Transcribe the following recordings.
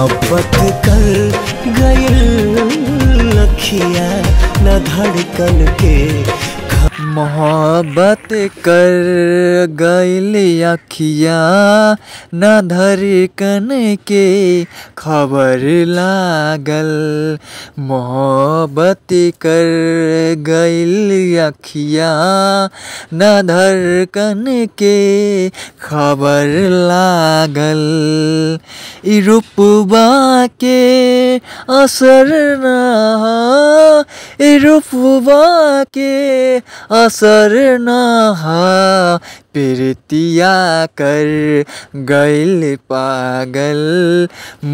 मोहब्बत कर गइल अखिया न धड़कन के। मोहब्बत कर गइल अखिया न धड़कन के खबर लागल। मोहब्बत कर गइल अखिया न धड़कन के खबर लागल। ई रूपबा के असर ना ई रूपबा के असर ना प्रीतिया कर गइल पागल।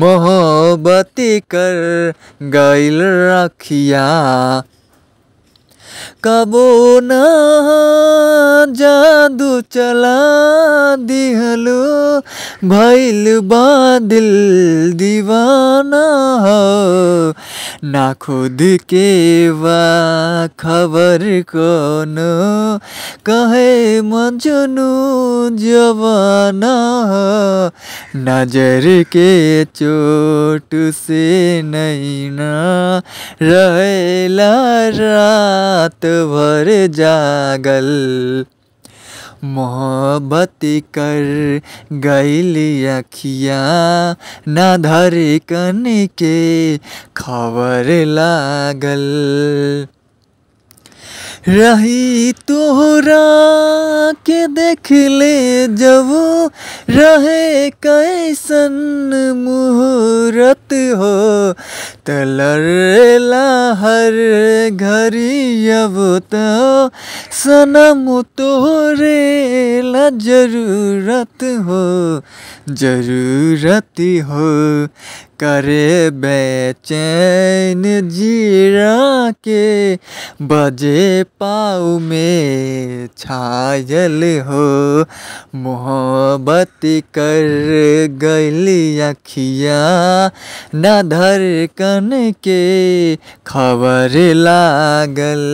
मोहब्बत कर गइल अखिया कबो ना जादू चला दिहलो भइल बा दिल दीवाना हो। ना खुद के बा खबर कोनो कहे मजनू जवाना हो। नजर के चोट से नैना रहेला रात भर जागल। मोहब्बत कर गइल अखिया न धड़कन के खबर लागल। रही तोहरा के देख ले जब रहे कैसन मुहूर्त हो। तलरेला हर घड़ी अब तो सनम तोहरे ला जरूरत हो। जरूरत हो करे बेचैन जीरा के बजे पाँव में छायल हो। मोहब्बत कर गइल अखिया न धड़कन के खबर लागल।